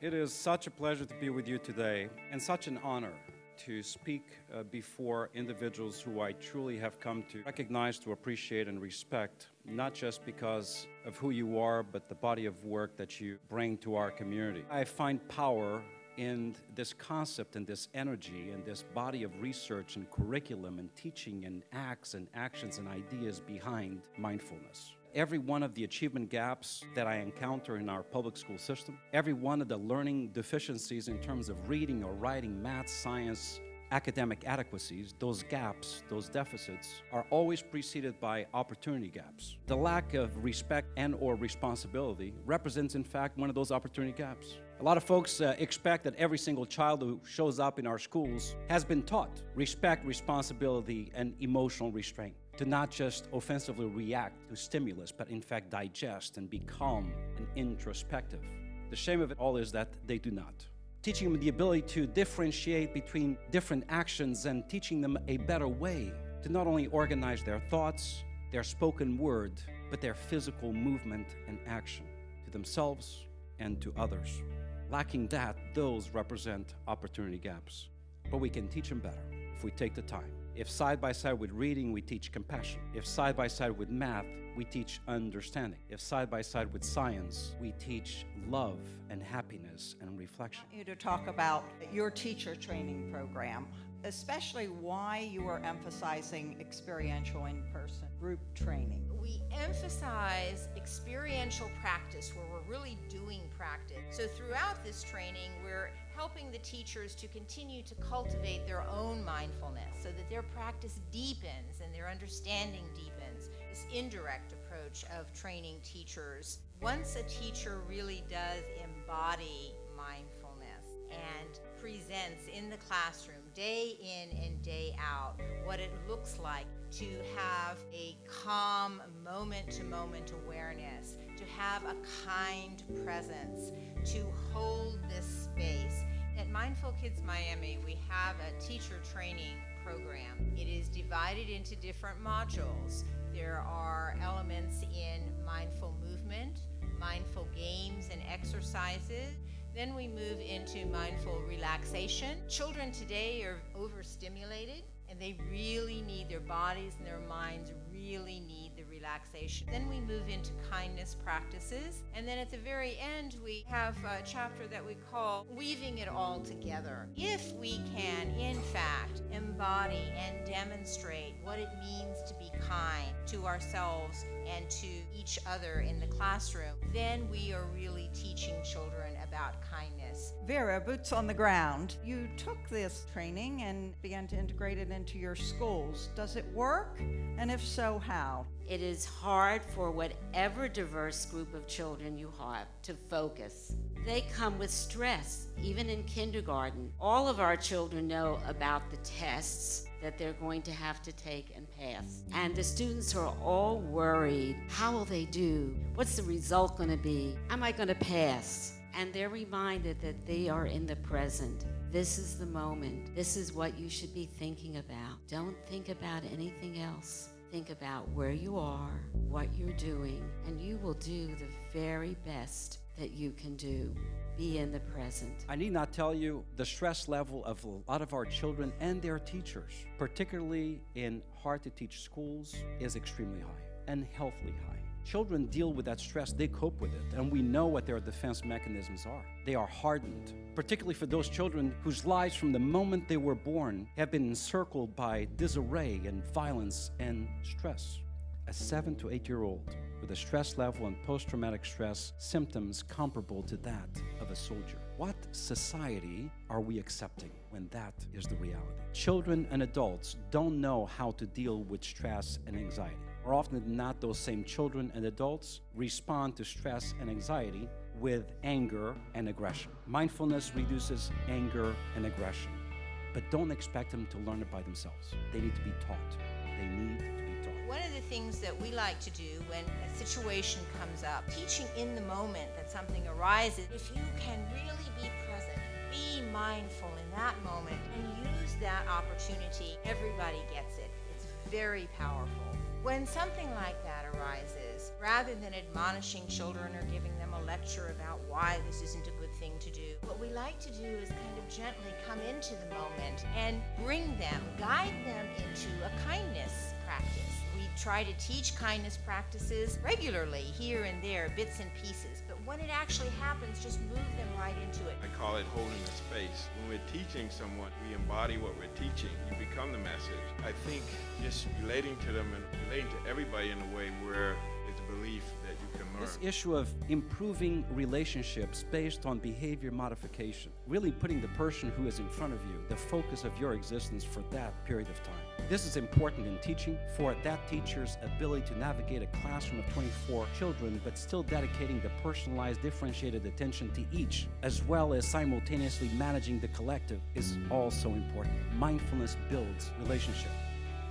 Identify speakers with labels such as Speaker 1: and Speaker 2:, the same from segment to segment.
Speaker 1: It is such a pleasure to be with you today, and such an honor to speak before individuals who I truly have come to recognize, to appreciate, and respect, not just because of who you are, but the body of work that you bring to our community. I find power in this concept and this energy and this body of research and curriculum and teaching and acts and actions and ideas behind mindfulness. Every one of the achievement gaps that I encounter in our public school system, every one of the learning deficiencies in terms of reading or writing, math, science, academic adequacies, those gaps, those deficits are always preceded by opportunity gaps. The lack of respect and or responsibility represents, in fact, one of those opportunity gaps. A lot of folks expect that every single child who shows up in our schools has been taught respect, responsibility, and emotional restraint, to not just offensively react to stimulus, but in fact digest and be calm and introspective. The shame of it all is that they do not. Teaching them the ability to differentiate between different actions and teaching them a better way to not only organize their thoughts, their spoken word, but their physical movement and action to themselves and to others. Lacking that, those represent opportunity gaps. But we can teach them better if we take the time. If side by side with reading, we teach compassion. If side by side with math, we teach understanding. If side by side with science, we teach love and happiness and reflection.
Speaker 2: I want you to talk about your teacher training program, especially why you are emphasizing experiential in-person group training.
Speaker 3: We emphasize experiential practice where we're really doing practice. So throughout this training, we're helping the teachers to continue to cultivate their own mindfulness so that their practice deepens and their understanding deepens. This indirect approach of training teachers. Once a teacher really does embody mindfulness and presents in the classroom day in and day out what it looks like to have a calm moment-to-moment awareness, to have a kind presence, to hold this space. At Mindful Kids Miami, we have a teacher training program. It is divided into different modules. There are elements in mindful movement, mindful games and exercises. Then we move into mindful relaxation. Children today are overstimulated, and they really need, their bodies and their minds really need the relaxation. Then we move into kindness practices, and then at the very end we have a chapter that we call Weaving It All Together. If we can, in fact, embody and demonstrate what it means to be kind to ourselves and to each other in the classroom, then we are really teaching children about kindness.
Speaker 2: Vera, boots on the ground, you took this training and began to integrate it into your schools. Does it work? And if so, how?
Speaker 4: It is hard for whatever diverse group of children you have to focus. They come with stress, even in kindergarten. All of our children know about the tests that they're going to have to take and pass. And the students are all worried. How will they do? What's the result going to be? Am I going to pass? And they're reminded that they are in the present. This is the moment. This is what you should be thinking about. Don't think about anything else. Think about where you are, what you're doing, and you will do the very best that you can do. Be in the present.
Speaker 1: I need not tell you the stress level of a lot of our children and their teachers, particularly in hard-to-teach schools, is extremely high and healthily high. Children deal with that stress, they cope with it, and we know what their defense mechanisms are. They are hardened, particularly for those children whose lives from the moment they were born have been encircled by disarray and violence and stress. A 7 to 8 year old with a stress level and post-traumatic stress symptoms comparable to that of a soldier. What society are we accepting when that is the reality? Children and adults don't know how to deal with stress and anxiety. More often than not, those same children and adults respond to stress and anxiety with anger and aggression. Mindfulness reduces anger and aggression, but don't expect them to learn it by themselves. They need to be taught. They need to be taught.
Speaker 3: One of the things that we like to do when a situation comes up, teaching in the moment that something arises, if you can really be present, be mindful in that moment, and use that opportunity, everybody gets it. It's very powerful. When something like that arises, rather than admonishing children or giving them a lecture about why this isn't a good thing to do. What we like to do is kind of gently come into the moment and bring them, guide them into a kindness practice. We try to teach kindness practices regularly, here and there, bits and pieces, but when it actually happens, just move them right into it.
Speaker 5: I call it holding the space. When we're teaching someone, we embody what we're teaching. You become the message. I think just relating to them and relating to everybody in a way where it's a belief that you can learn.
Speaker 1: This issue of improving relationships based on behavior modification, really putting the person who is in front of you the focus of your existence for that period of time. This is important in teaching for that teacher's ability to navigate a classroom of 24 children, but still dedicating the personalized, differentiated attention to each, as well as simultaneously managing the collective, is also important. Mindfulness builds relationship.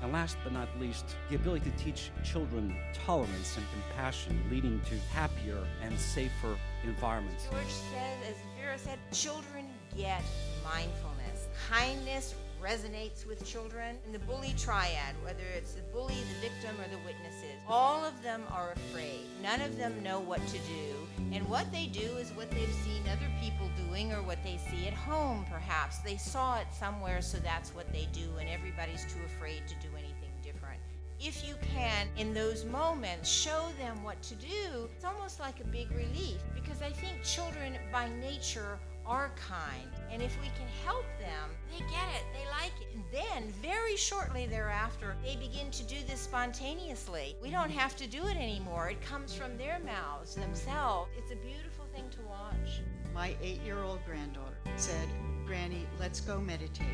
Speaker 1: And last but not least, the ability to teach children tolerance and compassion, leading to happier and safer environments.
Speaker 3: George says, as Vera said, children get mindfulness. Kindness resonates with children. In the bully triad, whether it's the bully, the victim, or the witnesses, all of them are afraid. None of them know what to do, and what they do is what they've seen other people doing or what they see at home, perhaps. They saw it somewhere, so that's what they do, and everybody's too afraid to do anything different. If you can, in those moments, show them what to do, it's almost like a big relief, because I think children by nature are kind, and if we can help them, they get it, they like it. And then, very shortly thereafter, they begin to do this spontaneously. We don't have to do it anymore. It comes from their mouths themselves. It's a beautiful thing to watch.
Speaker 2: My 8-year-old granddaughter said, "Granny, let's go meditate."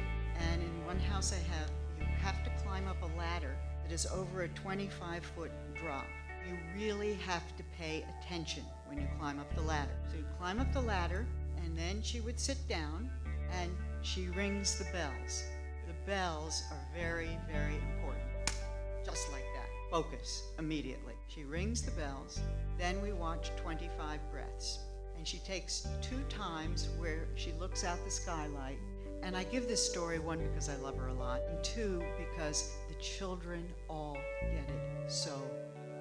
Speaker 2: And in one house you have to climb up a ladder that is over a 25-foot drop. You really have to pay attention when you climb up the ladder. So you climb up the ladder, and then she would sit down and she rings the bells. The bells are very, very important. Just like that. Focus immediately. She rings the bells, then we watch 25 breaths. And she takes 2 times where she looks out the skylight. And I give this story, 1, because I love her a lot, and 2, because the children all get it so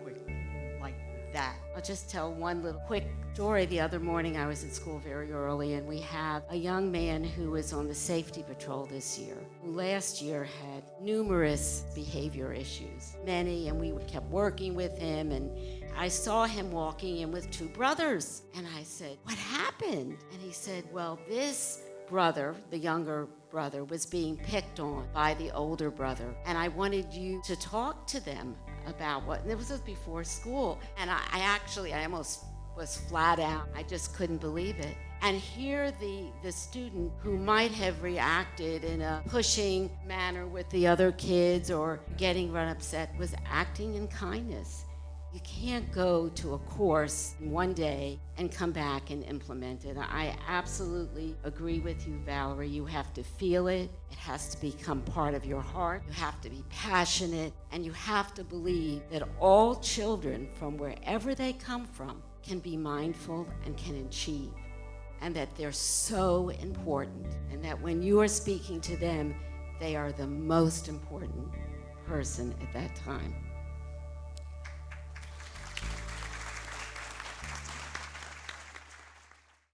Speaker 2: quickly, like that.
Speaker 4: I'll just tell one little quick story. The other morning I was at school very early, and we have a young man who was on the safety patrol this year, who last year had numerous behavior issues, many, and we kept working with him, and I saw him walking in with 2 brothers, and I said, "What happened?" And he said, "Well, this brother, the younger brother, was being picked on by the older brother, and I wanted you to talk to them about what," and it was just before school, and I almost was flat out. I just couldn't believe it. And here the student who might have reacted in a pushing manner with the other kids or getting run upset was acting in kindness. You can't go to a course in one day and come back and implement it. I absolutely agree with you, Valerie. You have to feel it. It has to become part of your heart. You have to be passionate, and you have to believe that all children, from wherever they come from, can be mindful and can achieve, and that they're so important, and that when you are speaking to them, they are the most important person at that time.